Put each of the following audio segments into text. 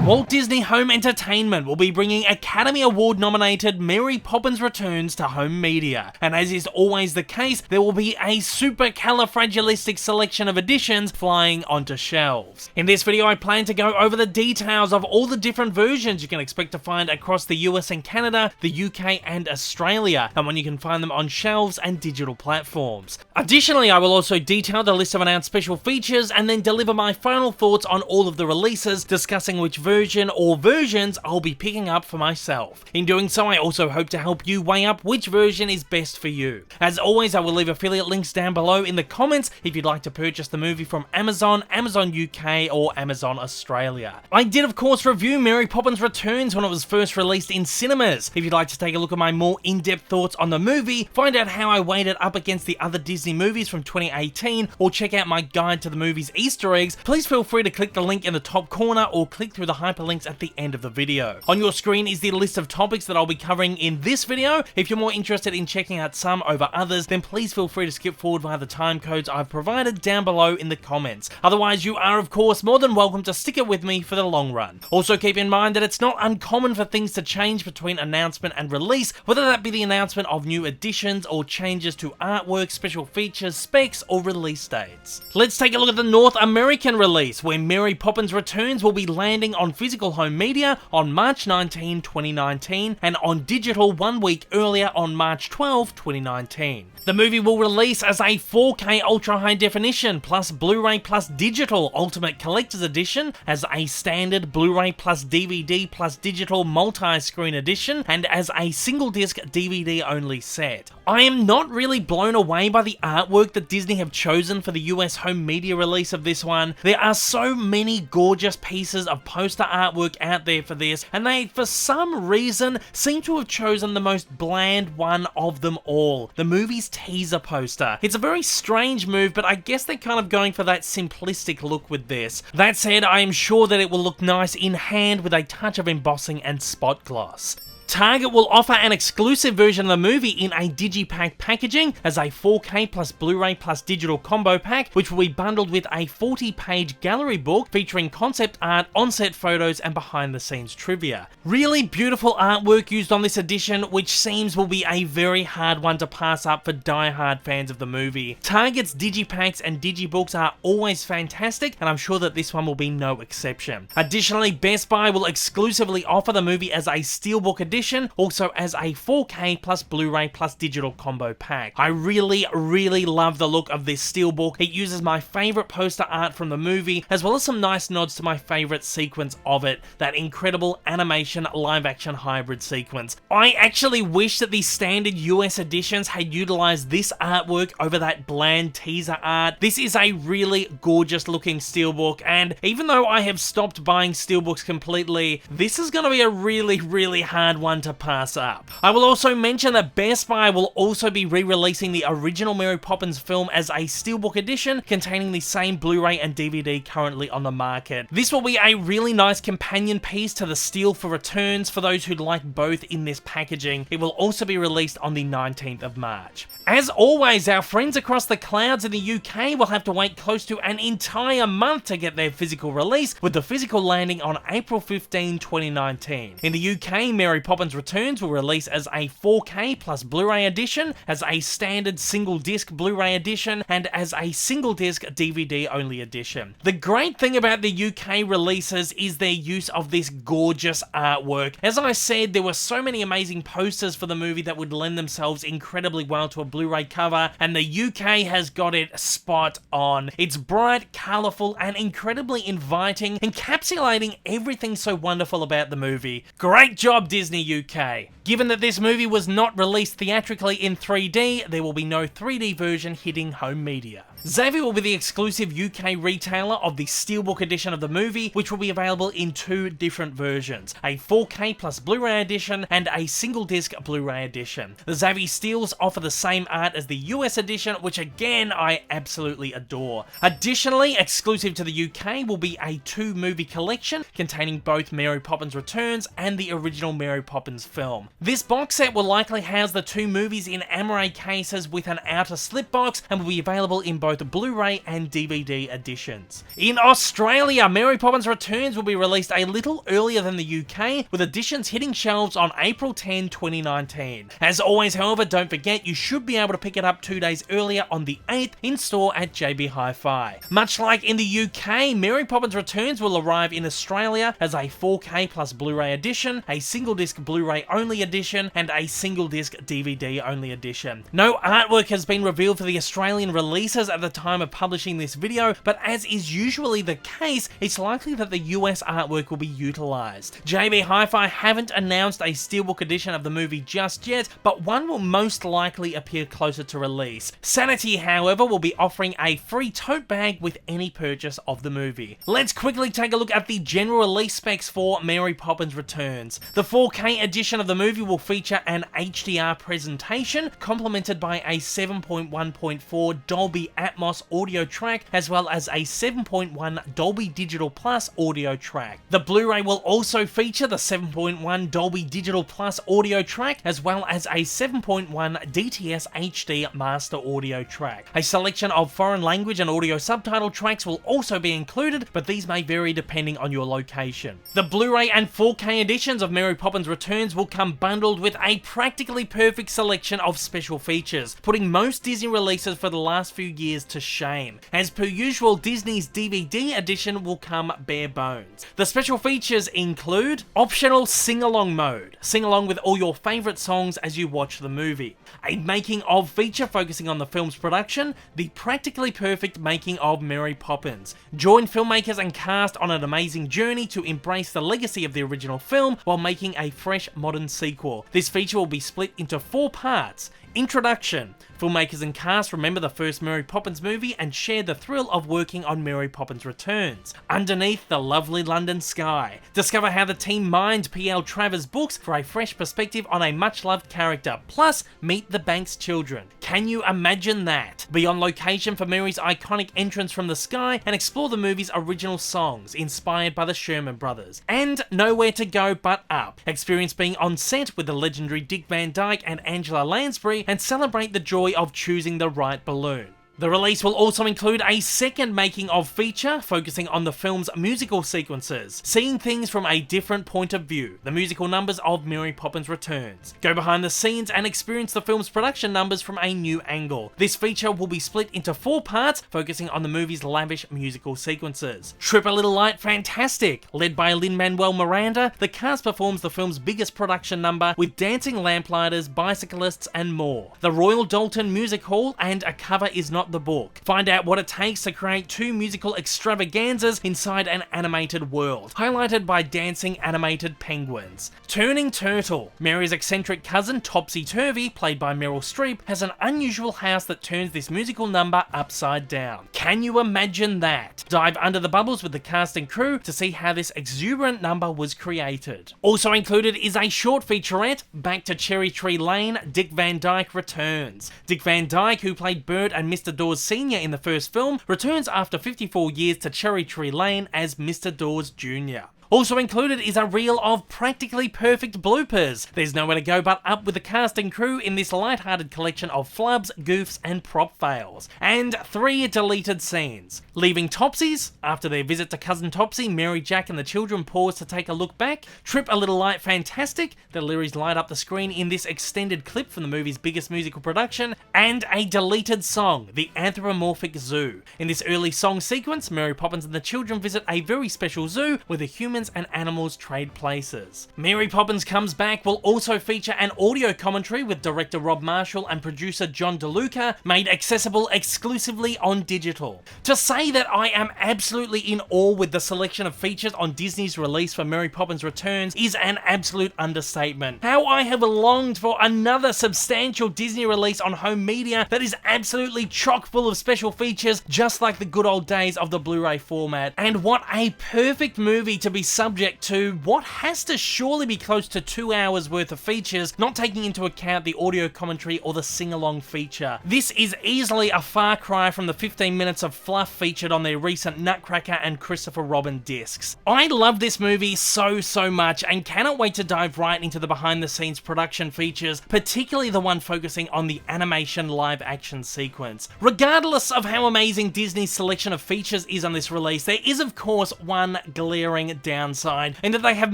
Walt Disney Home Entertainment will be bringing Academy Award nominated Mary Poppins Returns to home media, and as is always the case, there will be a supercalifragilistic selection of editions flying onto shelves. In this video, I plan to go over the details of all the different versions you can expect to find across the US and Canada, the UK and Australia, and when you can find them on shelves and digital platforms. Additionally, I will also detail the list of announced special features and then deliver my final thoughts on all of the releases, discussing which version or versions I'll be picking up for myself. In doing so, I also hope to help you weigh up which version is best for you. As always, I will leave affiliate links down below in the comments if you'd like to purchase the movie from Amazon, Amazon UK or Amazon Australia. I did of course review Mary Poppins Returns when it was first released in cinemas. If you'd like to take a look at my more in-depth thoughts on the movie, find out how I weighed it up against the other Disney movies from 2018, or check out my guide to the movie's Easter eggs, please feel free to click the link in the top corner or click through the hyperlinks at the end of the video. On your screen is the list of topics that I'll be covering in this video. If you're more interested in checking out some over others, then please feel free to skip forward via the time codes I've provided down below in the comments. Otherwise, you are of course more than welcome to stick it with me for the long run. Also keep in mind that it's not uncommon for things to change between announcement and release, whether that be the announcement of new additions or changes to artwork, special features, specs or release dates. Let's take a look at the North American release, where Mary Poppins Returns will be landing on physical home media on March 19, 2019, and on digital 1 week earlier on March 12, 2019. The movie will release as a 4K Ultra High Definition plus Blu-ray plus Digital Ultimate Collector's Edition, as a standard Blu-ray plus DVD plus Digital Multi-Screen Edition, and as a single disc DVD only set. I am not really blown away by the artwork that Disney have chosen for the US home media release of this one. There are so many gorgeous pieces of poster artwork out there for this, and they, for some reason, seem to have chosen the most bland one of them all, the movie's teaser poster. It's a very strange move, but I guess they're kind of going for that simplistic look with this. That said, I am sure that it will look nice in hand with a touch of embossing and spot gloss. Target will offer an exclusive version of the movie in a digipack packaging as a 4K plus Blu-ray plus digital combo pack, which will be bundled with a 40-page gallery book featuring concept art, on-set photos and behind-the-scenes trivia. Really beautiful artwork used on this edition, which seems will be a very hard one to pass up for die-hard fans of the movie. Target's digipacks and digibooks are always fantastic, and I'm sure that this one will be no exception. Additionally, Best Buy will exclusively offer the movie as a steelbook edition, also as a 4K plus Blu-ray plus digital combo pack. I really love the look of this steelbook. It uses my favorite poster art from the movie, as well as some nice nods to my favorite sequence of it, that incredible animation live-action hybrid sequence. I actually wish that the standard US editions had utilized this artwork over that bland teaser art. This is a really gorgeous looking steelbook, and even though I have stopped buying steelbooks completely, this is going to be a really hard one to pass up. I will also mention that Best Buy will also be re-releasing the original Mary Poppins film as a steelbook edition containing the same Blu-ray and DVD currently on the market. This will be a really nice companion piece to the Steel for Returns for those who'd like both in this packaging. It will also be released on the 19th of March. As always, our friends across the clouds in the UK will have to wait close to an entire month to get their physical release, with the physical landing on April 15, 2019. In the UK, Mary Poppins Returns will release as a 4K plus Blu-ray edition, as a standard single disc Blu-ray edition, and as a single disc DVD only edition. The great thing about the UK releases is their use of this gorgeous artwork. As I said, there were so many amazing posters for the movie that would lend themselves incredibly well to a Blu-ray cover, and the UK has got it spot on. It's bright, colourful, and incredibly inviting, encapsulating everything so wonderful about the movie. Great job, Disney UK! Given that this movie was not released theatrically in 3D, there will be no 3D version hitting home media. Zavvi will be the exclusive UK retailer of the Steelbook edition of the movie, which will be available in two different versions, a 4K plus Blu-ray edition and a single disc Blu-ray edition. The Zavvi Steels offer the same art as the US edition, which again I absolutely adore. Additionally, exclusive to the UK will be a 2-movie collection containing both Mary Poppins Returns and the original Mary Poppins film. This box set will likely house the 2 movies in Amaray cases with an outer slip box and will be available in both both Blu-ray and DVD editions. In Australia, Mary Poppins Returns will be released a little earlier than the UK, with editions hitting shelves on April 10, 2019. As always, however, don't forget you should be able to pick it up 2 days earlier on the 8th in store at JB Hi-Fi. Much like in the UK, Mary Poppins Returns will arrive in Australia as a 4K plus Blu-ray edition, a single disc Blu-ray only edition, and a single disc DVD only edition. No artwork has been revealed for the Australian releases at the time of publishing this video, but as is usually the case, it's likely that the US artwork will be utilised. JB Hi-Fi haven't announced a steelbook edition of the movie just yet, but one will most likely appear closer to release. Sanity, however, will be offering a free tote bag with any purchase of the movie. Let's quickly take a look at the general release specs for Mary Poppins Returns. The 4K edition of the movie will feature an HDR presentation, complemented by a 7.1.4 Dolby Atmos audio track, as well as a 7.1 Dolby Digital Plus audio track. The Blu-ray will also feature the 7.1 Dolby Digital Plus audio track, as well as a 7.1 DTS HD master audio track. A selection of foreign language and audio subtitle tracks will also be included, but these may vary depending on your location. The Blu-ray and 4K editions of Mary Poppins Returns will come bundled with a practically perfect selection of special features, putting most Disney releases for the last few years to shame. As per usual, Disney's DVD edition will come bare bones. The special features include optional sing-along mode. Sing along with all your favourite songs as you watch the movie. A making of feature focusing on the film's production, the practically perfect making of Mary Poppins. Join filmmakers and cast on an amazing journey to embrace the legacy of the original film while making a fresh modern sequel. This feature will be split into 4 parts. Introduction. Filmmakers and cast remember the first Mary Poppins movie and share the thrill of working on Mary Poppins Returns. Underneath the lovely London sky. Discover how the team mined P.L. Travers' books for a fresh perspective on a much-loved character. Plus, meet the Banks children. Can you imagine that? Be on location for Mary's iconic entrance from the sky and explore the movie's original songs, inspired by the Sherman Brothers. And nowhere to go but up. Experience being on set with the legendary Dick Van Dyke and Angela Lansbury and celebrate the joy of choosing the right balloon. The release will also include a second making of feature focusing on the film's musical sequences, seeing things from a different point of view, the musical numbers of Mary Poppins Returns. Go behind the scenes and experience the film's production numbers from a new angle. This feature will be split into 4 parts focusing on the movie's lavish musical sequences. Trip a Little Light Fantastic! Led by Lin-Manuel Miranda, the cast performs the film's biggest production number with dancing lamplighters, bicyclists and more. The Royal Dalton Music Hall and A Cover Is Not the Book. Find out what it takes to create 2 musical extravaganzas inside an animated world, highlighted by dancing animated penguins. Turning Turtle. Mary's eccentric cousin Topsy Turvy, played by Meryl Streep, has an unusual house that turns this musical number upside down. Can you imagine that? Dive under the bubbles with the cast and crew to see how this exuberant number was created. Also included is a short featurette, Back to Cherry Tree Lane, Dick Van Dyke returns. Dick Van Dyke, who played Bert and Mr. Dawes Sr. in the first film, returns after 54 years to Cherry Tree Lane as Mr. Dawes Jr. Also included is a reel of practically perfect bloopers. There's nowhere to go but up with the cast and crew in this light-hearted collection of flubs, goofs and prop fails. And 3 deleted scenes. Leaving Topsy's. After their visit to Cousin Topsy, Mary, Jack and the children pause to take a look back. Trip a Little Light Fantastic. The lyrics light up the screen in this extended clip from the movie's biggest musical production. And a deleted song, The Anthropomorphic Zoo. In this early song sequence, Mary Poppins and the children visit a very special zoo where the humans and animals trade places. Mary Poppins Comes Back will also feature an audio commentary with director Rob Marshall and producer John DeLuca, made accessible exclusively on digital. To say that I am absolutely in awe with the selection of features on Disney's release for Mary Poppins Returns is an absolute understatement. How I have longed for another substantial Disney release on home media that is absolutely chock full of special features, just like the good old days of the Blu-ray format. And what a perfect movie to be subject to what has to surely be close to 2 hours worth of features, not taking into account the audio commentary or the sing-along feature. This is easily a far cry from the 15 minutes of fluff featured on their recent Nutcracker and Christopher Robin discs. I love this movie so much and cannot wait to dive right into the behind-the-scenes production features, particularly the one focusing on the animation live action sequence. Regardless of how amazing Disney's selection of features is on this release, there is of course one glaring downside, in that they have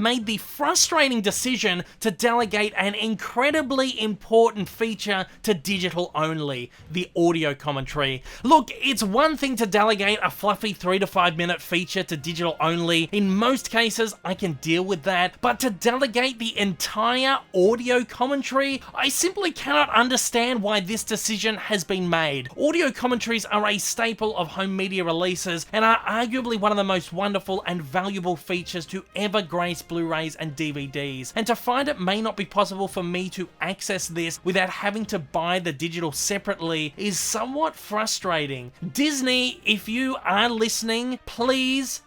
made the frustrating decision to delegate an incredibly important feature to digital only, the audio commentary. Look, it's one thing to delegate a fluffy 3 to 5 minute feature to digital only. In most cases, I can deal with that, but to delegate the entire audio commentary, I simply cannot understand why this decision has been made. Audio commentaries are a staple of home media releases and are arguably one of the most wonderful and valuable features to ever grace Blu-rays and DVDs, and to find it may not be possible for me to access this without having to buy the digital separately is somewhat frustrating. Disney, if you are listening, please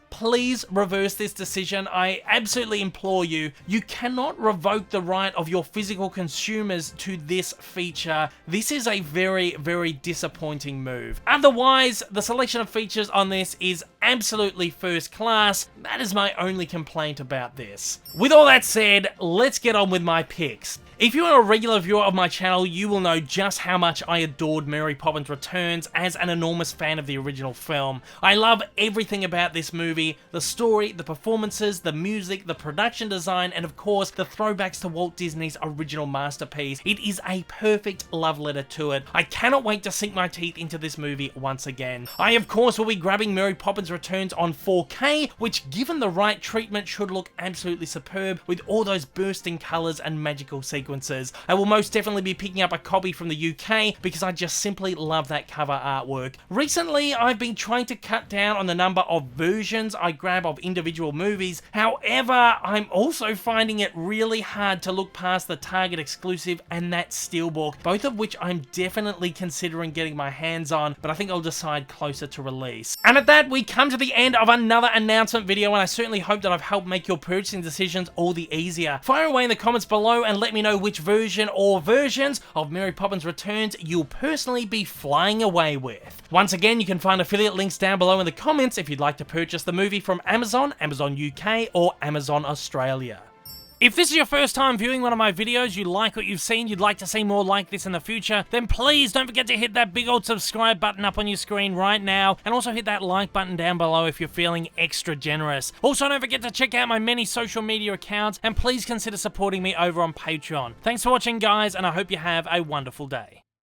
reverse this decision. I absolutely implore you. You cannot revoke the right of your physical consumers to this feature. This is a very disappointing move. Otherwise, the selection of features on this is absolutely first class. That is my only complaint about this. With all that said, let's get on with my picks. If you are a regular viewer of my channel, you will know just how much I adored Mary Poppins Returns as an enormous fan of the original film. I love everything about this movie, the story, the performances, the music, the production design, and of course, the throwbacks to Walt Disney's original masterpiece. It is a perfect love letter to it. I cannot wait to sink my teeth into this movie once again. I of course will be grabbing Mary Poppins Returns on 4K, which given the right treatment should look absolutely superb with all those bursting colours and magical sequences. I will most definitely be picking up a copy from the UK because I just simply love that cover artwork. Recently, I've been trying to cut down on the number of versions I grab of individual movies. However, I'm also finding it really hard to look past the Target exclusive and that Steelbook, both of which I'm definitely considering getting my hands on, but I think I'll decide closer to release. And at that, we come to the end of another announcement video, and I certainly hope that I've helped make your purchasing decisions all the easier. Fire away in the comments below and let me know which version or versions of Mary Poppins Returns you'll personally be flying away with. Once again, you can find affiliate links down below in the comments if you'd like to purchase the movie from Amazon, Amazon UK, or Amazon Australia. If this is your first time viewing one of my videos, you like what you've seen, you'd like to see more like this in the future, then please don't forget to hit that big old subscribe button up on your screen right now, and also hit that like button down below if you're feeling extra generous. Also, don't forget to check out my many social media accounts, and please consider supporting me over on Patreon. Thanks for watching, guys, and I hope you have a wonderful day.